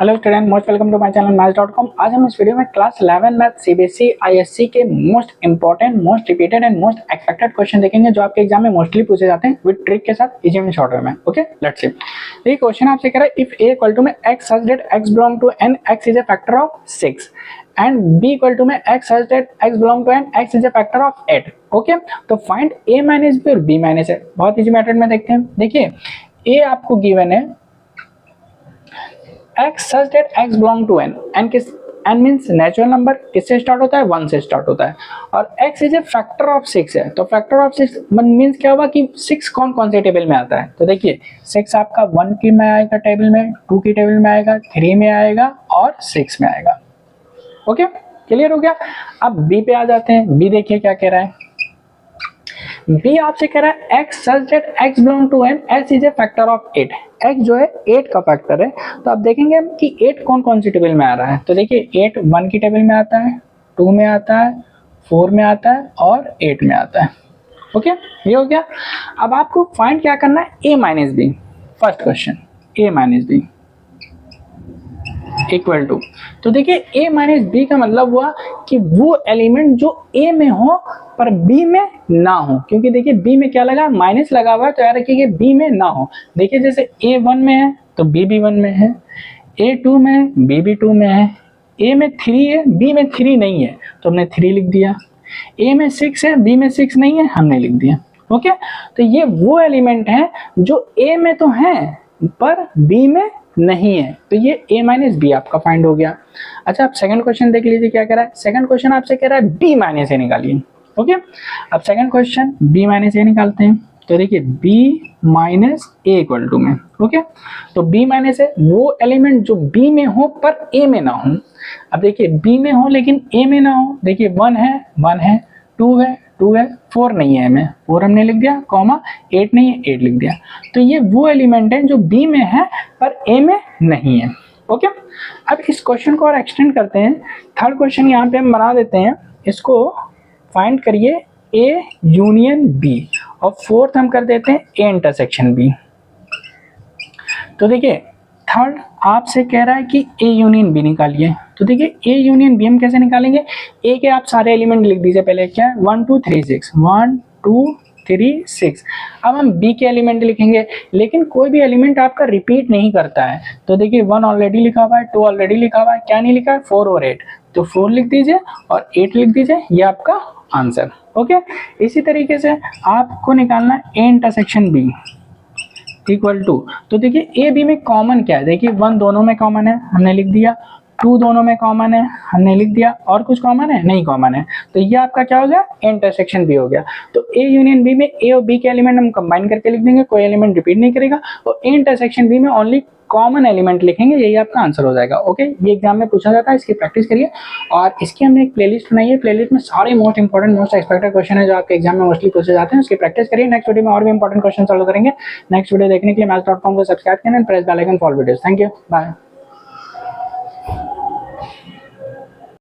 Hello student, most welcome to my channel maths.com। आज हम इस वीडियो में क्लास 11 मैथ सीबीएसई आईएससी के most important, most repeated and most expected question देखेंगे जो आपके एग्जाम में मोस्टली पूछे जाते हैं विद ट्रिक के साथ, इजी एंड शॉर्ट वे में। Okay, let's see. ये क्वेश्चन आपसे कह रहा है इफ a इक्वल टू में x such that x belong to n, x is a factor of 6 and b equal to में x such that x belong to n, x is a factor of 8। Okay, तो find a minus b और b minus a। बहुत easy method में देखते हैं। देखिए, a आपको given है x such that x belong to n, n means natural number, किससे स्टार्ट होता है? 1 से स्टार्ट होता है, और x is a factor of 6 है। तो फैक्टर ऑफ 6 मीन्स क्या हुआ कि 6 कौन कौन से टेबल में आता है? तो देखिए 6 आपका 1 की में आएगा टेबल में, 2 की टेबल में आएगा, 3 में आएगा और 6 में आएगा। ओके, क्लियर हो गया। अब b पे आ जाते हैं। b देखिए क्या कह रहा है। b आपसे कह रहा है x such that x belong to n, x is a factor of 8। x जो है 8 का फैक्टर है। तो आप देखेंगे हम कि 8 कौन कौन सी टेबल में आ रहा है। तो देखिए 8 1 की टेबल में आता है, 2 में आता है, 4 में आता है और 8 में आता है। ओके, ये हो गया। अब आपको फाइंड क्या करना है? a minus B. First question, a minus B equal to, तो देखिए a माइनस बी का मतलब हुआ कि वो एलिमेंट जो a में हो पर b में ना हो, क्योंकि देखिए b में क्या लगा? माइनस लगा हुआ है, तो याद रखिए कि b में ना हो। देखिए जैसे a 1 में है तो b भी 1 में है, a 2 में है, b भी 2 में है, a में 3 है, b में 3 नहीं है तो हमने 3 लिख दिया, a में 6 है, b में 6 नहीं है, हमने लिख दिया। ओके, तो ये वो एलिमेंट है जो a में तो है पर b में नहीं है, तो ये a माइनस बी आपका फाइंड हो गया। अच्छा, आप सेकंड क्वेश्चन देख लीजिए क्या कह रहा है। सेकंड क्वेश्चन आपसे कह रहा है b माइनस ए निकालिए। ओके, अब second question b minus A निकालते हैं। तो देखिए b minus A equal to में, ओके, तो b माइनस ए वो एलिमेंट जो b में हो पर a में ना हो। अब देखिए b में हो लेकिन a में ना हो। देखिए 1 है, 1 है, 2 है, 2 है, 4 नहीं है, में 4 हमने लिख दिया, कॉमा 8 नहीं है, 8 लिख दिया। तो ये वो एलिमेंट है जो b में है पर a में नहीं है। ओके, अब इस क्वेश्चन को और एक्सटेंड करते हैं। थर्ड क्वेश्चन यहाँ पे हम बना देते हैं, इसको फाइंड करिए a यूनियन b, और फोर्थ हम कर देते हैं a इंटरसेक्शन b। तो देखिए थर्ड आपसे कह रहा है कि a यूनियन b निकालिए। तो देखिए a यूनियन b हम कैसे निकालेंगे? a के आप सारे एलिमेंट लिख दीजिए पहले। क्या है? 1 2 3 6, 1 2 3 6। अब हम b के एलिमेंट लिखेंगे, लेकिन कोई भी एलिमेंट आपका रिपीट नहीं करता है। तो देखिए 1 ऑलरेडी लिखा हुआ है, 2 ऑलरेडी लिखा हुआ है, क्या नहीं लिखा है? 4 और 8। तो 4 लिख दीजिए और 8 लिख दीजिए, ये आपका आंसर। ओके, इसी तरीके से आपको निकालना है a intersection b equal to, तो देखिए a b में कॉमन क्या है? देखिए 1 दोनों में कॉमन है, हमने लिख दिया, 2 दोनों में कॉमन है, हमने लिख दिया, और कुछ कॉमन है? नहीं कॉमन है। तो ये आपका क्या हो गया? a इंटरसेक्शन b हो गया। तो a यूनियन b में a और b के एलिमेंट हम कंबाइन करके लिख देंगे, कोई एलिमेंट रिपीट नहीं करेगा, और a इंटरसेक्शन b में ओनली कॉमन एलिमेंट लिखेंगे, यही आपका आंसर हो जाएगा। ओके, ये एग्जाम में पूछा जाता है, इसकी प्रैक्टिस करिए। और इसकी हमने एक प्लेलिस्ट बनाई है, प्लेलिस्ट में सारे most important, most expected question है जो आपके एग्जाम में मोस्टली पूछे जाते हैं, उसकी प्रैक्टिस करिए। नेक्स्ट वीडियो में और भी इंपॉर्टेंट क्वेश्चन सॉल्व करेंगे। नेक्स्ट वीडियो देखने के लिए maths.com को सब्सक्राइब करें and press bell icon for videos. Thank you, bye.